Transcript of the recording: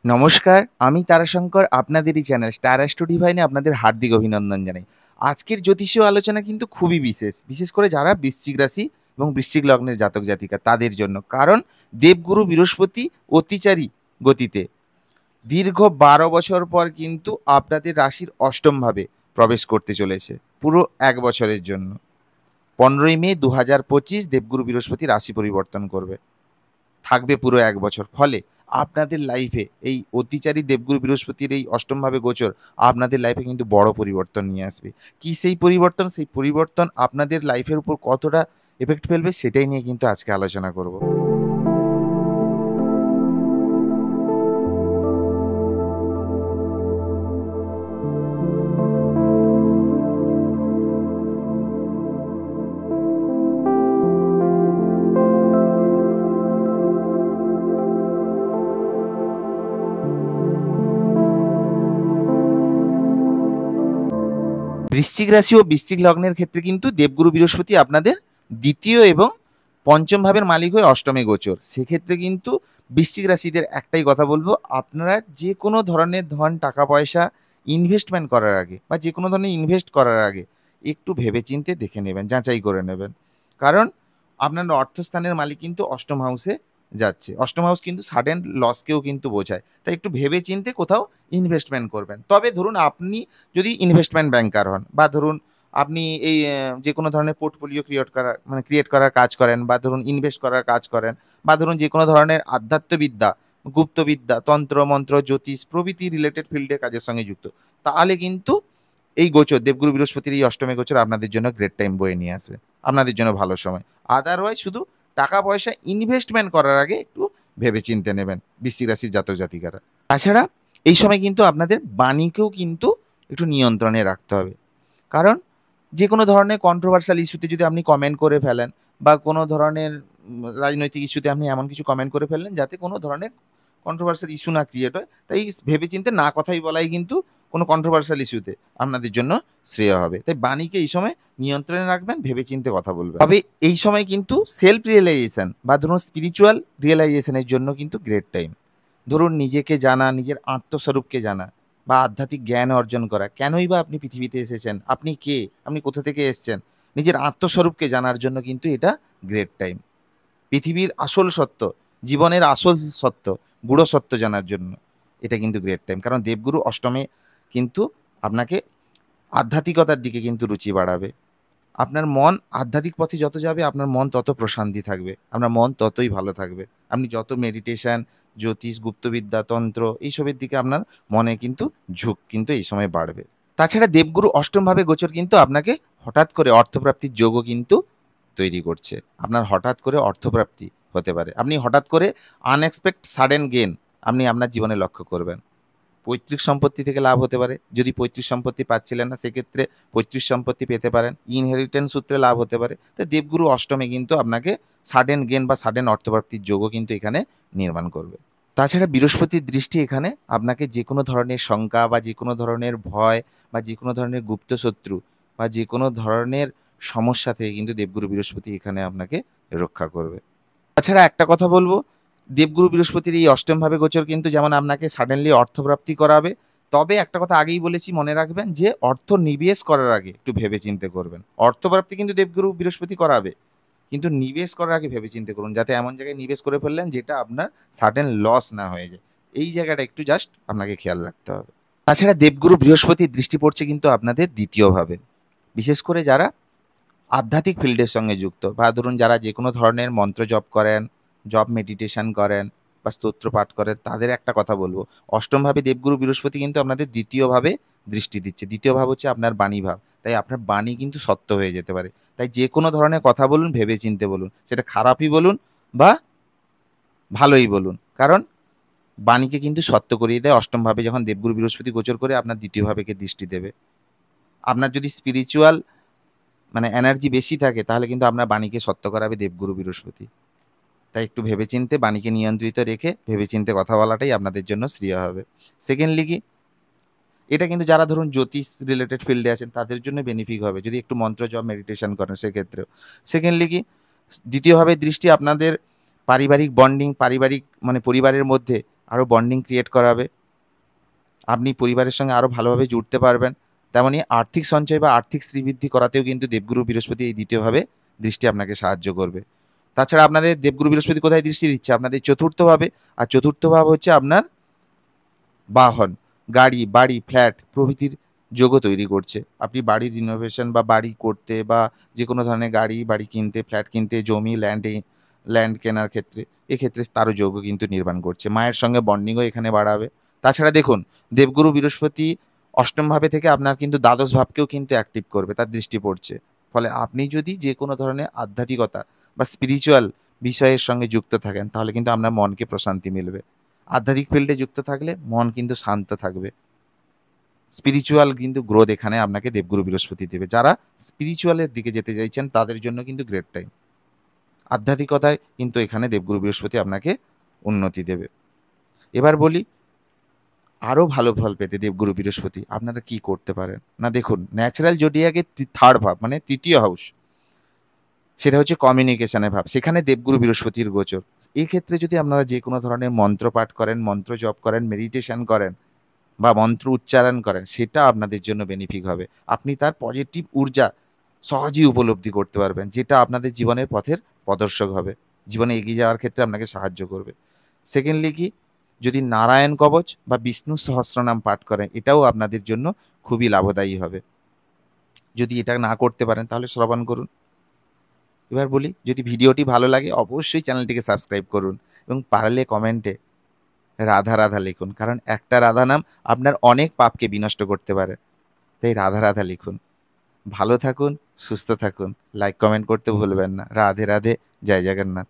নমস্কার, আমি তারাশঙ্কর আপনাদেরই চ্যানেল স্টার অ্যাস্ট্রো ডিভাইনে আপনাদের হার্দিক অভিনন্দন জানাই। আজকের জ্যোতিষীয় আলোচনা কিন্তু খুবই বিশেষ করে যারা বৃশ্চিক রাশি এবং বৃশ্চিক লগ্নের জাতক জাতিকা তাদের জন্য। কারণ দেবগুরু বৃহস্পতি অতিচারী গতিতে দীর্ঘ ১২ বছর পর কিন্তু আপনাদের রাশির অষ্টম ভাবে প্রবেশ করতে চলেছে পুরো ১ বছরের জন্য। ১৫ই মে ২০২৫ দেবগুরু বৃহস্পতি রাশি পরিবর্তন করবে। থাকবে পুরো ১ বছর। ফলে আপনাদের লাইফে এই অতিচারী দেবগুরু বৃহস্পতির এই অষ্টমভাবে গোচর আপনাদের লাইফে কিন্তু বড় পরিবর্তন নিয়ে আসবে। কি সেই পরিবর্তন? সেই পরিবর্তন আপনাদের লাইফের উপর কতটা ইফেক্ট ফেলবে সেটাই নিয়ে কিন্তু আজকে আলোচনা করব। বৃশ্চিক রাশি ও বৃশ্চিক লগ্নের ক্ষেত্রে কিন্তু দেবগুরু বৃহস্পতি আপনাদের দ্বিতীয় এবং পঞ্চম ভাবের মালিক হয়ে অষ্টমে গোচর। সেক্ষেত্রে কিন্তু বৃশ্চিক রাশিদের একটাই কথা বলবো, আপনারা যে কোনো ধরনের ধন টাকা পয়সা ইনভেস্টমেন্ট করার আগে বা যে কোনো ধরনের ইনভেস্ট করার আগে একটু ভেবেচিন্তে দেখে নেবেন, যাচাই করে নেবেন। কারণ আপনার অর্থস্থানের মালিক কিন্তু অষ্টম হাউসে যাচ্ছে। অষ্টম হাউস কিন্তু সাডেন লসকেও কিন্তু বোঝায়। তাই একটু ভেবেচিন্তে কোথাও ইনভেস্টমেন্ট করবেন। তবে ধরুন আপনি যদি ইনভেস্টমেন্ট ব্যাংকার হন বা ধরুন আপনি এই যে কোনো ধরনের পোর্টফোলিও ক্রিয়েট করার কাজ করেন বা ধরুন ইনভেস্ট করার কাজ করেন বা ধরুন যে কোনো ধরনের আধ্যাত্মবিদ্যা, গুপ্তবিদ্যা, তন্ত্র, মন্ত্র, জ্যোতিষ প্রভৃতি রিলেটেড ফিল্ডের কাজের সঙ্গে যুক্ত। তাহলে কিন্তু এই গোচর দেবগুরু বৃহস্পতির এই অষ্টমী গোচর আপনাদের জন্য গ্রেট টাইম বয়ে নিয়ে আসবে। আপনাদের জন্য ভালো সময়। আদারওয়াইজ শুধু টাকা পয়সা ইনভেস্টমেন্ট করার আগে একটু ভেবেচিন্তে নেবেন বৃশ্চিক রাশির জাতক জাতিকারা। তাছাড়া এই সময় কিন্তু আপনাদের বাণীকেও কিন্তু একটু নিয়ন্ত্রণে রাখতে হবে। কারণ যে কোনো ধরনের কন্ট্রোভার্সাল ইস্যুতে যদি আপনি কমেন্ট করে ফেলেন বা কোনো ধরনের রাজনৈতিক ইস্যুতে আপনি এমন কিছু কমেন্ট করে ফেললেন যাতে কোনো ধরনের কন্ট্রোভার্সাল ইস্যু না ক্রিয়েট হয়, তাই ভেবেচিন্তে না কথাই বলাই কিন্তু কোনো কন্ট্রোভার্সাল ইস্যুতে আপনাদের জন্য শ্রেয় হবে। তাই বাণীকে এই সময় নিয়ন্ত্রণে রাখবেন, ভেবেচিন্তে কথা বলবেন। তবে এই সময় কিন্তু সেলফ রিয়েলাইজেশন বা ধরুন স্পিরিচুয়াল রিয়েলাইজেশনের জন্য কিন্তু গ্রেট টাইম। ধরুন নিজেকে জানা, নিজের আত্মস্বরূপকে জানা বা আধ্যাত্মিক জ্ঞান অর্জন করা। কেনই বা আপনি পৃথিবীতে এসেছেন? আপনি কে? আপনি কোথা থেকে এসছেন? নিজের আত্মস্বরূপকে জানার জন্য কিন্তু এটা গ্রেট টাইম। পৃথিবীর আসল সত্য, জীবনের আসল সত্য, গূঢ় সত্য জানার জন্য এটা কিন্তু গ্রেট টাইম। কারণ দেবগুরু অষ্টমে কিন্তু আপনাকে আধ্যাত্মিকতার দিকে কিন্তু রুচি বাড়াবে। আপনার মন আধ্যাত্মিক পথে যত যাবে আপনার মন তত প্রশান্তি থাকবে, আপনার মন ততই ভালো থাকবে। আপনি যত মেডিটেশন, জ্যোতিষ, গুপ্তবিদ্যা, তন্ত্র এইসবের দিকে আপনার মনে কিন্তু ঝোঁক কিন্তু এই সময় বাড়বে। তাছাড়া দেবগুরু অষ্টমভাবে গোচর কিন্তু আপনাকে হঠাৎ করে অর্থপ্রাপ্তির যোগও কিন্তু তৈরি করছে। আপনার হঠাৎ করে অর্থপ্রাপ্তি হতে পারে। আপনি হঠাৎ করে আনএক্সপেক্ট সাডেন গেইন আপনি আপনার জীবনে লক্ষ্য করবেন। পৈতৃক সম্পত্তি থেকে লাভ হতে পারে। যদি পৈতৃক সম্পত্তি পাচ্ছিলেন না সেক্ষেত্রে পৈতৃক সম্পত্তি পেতে পারেন। ইনহেরিটেন্স সূত্রে লাভ হতে পারে। তো দেবগুরু অষ্টমে কিন্তু আপনাকে সাডেন গেইন বা সাডেন অর্থপ্রাপ্তির যোগও কিন্তু এখানে নির্মাণ করবে। তাছাড়া বৃহস্পতির দৃষ্টি এখানে আপনাকে যে কোনো ধরনের শঙ্কা বা যে কোনো ধরনের ভয় বা যে কোনো ধরনের গুপ্ত শত্রু বা যে কোনো ধরনের সমস্যা থেকে কিন্তু দেবগুরু বৃহস্পতি এখানে আপনাকে রক্ষা করবে। তাছাড়া একটা কথা বলবো, দেবগুরু বৃহস্পতির এই অষ্টমভাবে গোচর কিন্তু যেমন আপনাকে সাডেনলি অর্থপ্রাপ্তি করাবে, তবে একটা কথা আগেই বলেছি মনে রাখবেন যে অর্থ নিবেশ করার আগে একটু ভেবে চিন্তে করবেন। অর্থপ্রাপ্তি কিন্তু দেবগুরু বৃহস্পতি করাবে, কিন্তু নিবেশ করার আগে ভেবে চিন্তে করুন যাতে এমন জায়গায় নিবেশ করে ফেললেন যেটা আপনার সাডেন লস না হয়ে যায়। এই জায়গাটা একটু জাস্ট আপনাকে খেয়াল রাখতে হবে। তাছাড়া দেবগুরু বৃহস্পতির দৃষ্টি পড়ছে কিন্তু আপনাদের দ্বিতীয়ভাবে, বিশেষ করে যারা আধ্যাত্মিক ফিল্ডের সঙ্গে যুক্ত বা ধরুন যারা যে কোনো ধরনের মন্ত্র জপ করেন, জপ মেডিটেশন করেন বা স্তোত্র পাঠ করেন, তাদের একটা কথা বলবো, অষ্টমভাবে দেবগুরু বৃহস্পতি কিন্তু আপনাদের দ্বিতীয়ভাবে দৃষ্টি দিচ্ছে। দ্বিতীয় ভাব হচ্ছে আপনার বাণী ভাব। তাই আপনার বাণী কিন্তু সত্য হয়ে যেতে পারে। তাই যে কোনো ধরনের কথা বলুন ভেবে চিনতে বলুন, সেটা খারাপই বলুন বা ভালোই বলুন। কারণ বাণীকে কিন্তু সত্য করিয়ে দেয়। অষ্টমভাবে যখন দেবগুরু বৃহস্পতি গোচর করে আপনার দ্বিতীয় ভাবেকে দৃষ্টি দেবে। আপনার যদি স্পিরিচুয়াল এনার্জি বেশি থাকে তাহলে কিন্তু আপনার বাণীকে সত্য করাবে দেবগুরু বৃহস্পতি। তাই একটু ভেবেচিন্তে বাণীকে নিয়ন্ত্রিত রেখে ভেবেচিন্তে কথা বলাটাই আপনাদের জন্য শ্রেয় হবে। সেকেন্ডলি কি, এটা কিন্তু যারা ধরুন জ্যোতিষ রিলেটেড ফিল্ডে আছেন তাদের জন্য বেনিফিক হবে যদি একটু মন্ত্র জপ মেডিটেশন করেন সেক্ষেত্রেও। সেকেন্ডলি কি, দ্বিতীয়ভাবে দৃষ্টি আপনাদের পারিবারিক বন্ডিং, পারিবারিক পরিবারের মধ্যে আরও বন্ডিং ক্রিয়েট করাবে, আপনি পরিবারের সঙ্গে আরও ভালোভাবে জুড়তে পারবেন। তেমনই আর্থিক সঞ্চয় বা আর্থিক শ্রীবৃদ্ধি করাতেও কিন্তু দেবগুরু বৃহস্পতি এই দ্বিতীয়ভাবে দৃষ্টি আপনাকে সাহায্য করবে। তাছাড়া আপনাদের দেবগুরু বৃহস্পতি কোথায় দৃষ্টি দিচ্ছে? আপনাদের চতুর্থভাবে। আর চতুর্থ ভাব হচ্ছে আপনার বাহন, গাড়ি, বাড়ি, ফ্ল্যাট প্রভৃতির যোগও তৈরি করছে। আপনি বাড়ির রিনোভেশন বা বাড়ি করতে বা যে কোনো ধরনের গাড়ি, বাড়ি কিনতে, ফ্ল্যাট কিনতে, জমি, ল্যান্ড কেনার ক্ষেত্রে, এক্ষেত্রে তারও যোগও কিন্তু নির্মাণ করছে। মায়ের সঙ্গে বন্ডিংও এখানে বাড়াবে। তাছাড়া দেখুন, দেবগুরু বৃহস্পতি অষ্টম ভাবে থেকে আপনার কিন্তু দ্বাদশ ভাবকেও কিন্তু অ্যাক্টিভ করবে, তার দৃষ্টি পড়ছে। ফলে আপনি যদি যে কোনো ধরনের আধ্যাত্মিকতা বা স্পিরিচুয়াল বিষয়ের সঙ্গে যুক্ত থাকেন, তাহলে কিন্তু আপনার মনকে প্রশান্তি মিলবে। আধ্যাত্মিক ফিল্ডে যুক্ত থাকলে মন কিন্তু শান্ত থাকবে। স্পিরিচুয়াল কিন্তু গ্রোথ এখানে আপনাকে দেবগুরু বৃহস্পতি দেবে। যারা স্পিরিচুয়ালের দিকে যেতে চাইছেন তাদের জন্য কিন্তু গ্রেট টাইম। আধ্যাত্মিকতায় কিন্তু এখানে দেবগুরু বৃহস্পতি আপনাকে উন্নতি দেবে। এবার বলি, আরও ভালো ফল পেতে দেবগুরু বৃহস্পতি আপনারা কি করতে পারেন? না দেখুন, ন্যাচারাল জোডিয়াকের থার্ড ভাব মানে তৃতীয় হাউস, সেটা হচ্ছে কমিউনিকেশনের ভাব, সেখানে দেবগুরু বৃহস্পতির গোচর। এই ক্ষেত্রে যদি আপনারা যে কোনো ধরনের মন্ত্র পাঠ করেন, মন্ত্র জপ করেন, মেডিটেশন করেন বা মন্ত্র উচ্চারণ করেন, সেটা আপনাদের জন্য বেনিফিক হবে। আপনি তার পজিটিভ ঊর্জা সহজেই উপলব্ধি করতে পারবেন, যেটা আপনাদের জীবনের পথের প্রদর্শক হবে, জীবনে এগিয়ে যাওয়ার ক্ষেত্রে আপনাকে সাহায্য করবে। সেকেন্ডলি কি, যদি নারায়ণ কবচ বা বিষ্ণু সহস্রনাম পাঠ করেন, এটাও আপনাদের জন্য খুবই লাভদায়ী হবে। যদি এটা না করতে পারেন তাহলে শ্রবণ করুন। এবার বলি, যদি ভিডিওটি ভালো লাগে অবশ্যই চ্যানেলটিকে সাবস্ক্রাইব করুন এবং পারলে কমেন্টে রাধা রাধা লিখুন, কারণ একটা রাধা নাম আপনার অনেক পাপকে বিনষ্ট করতে পারে। তাই রাধা রাধা লিখুন। ভালো থাকুন, সুস্থ থাকুন, লাইক কমেন্ট করতে ভুলবেন না। রাধে রাধে, জয় জগন্নাথ।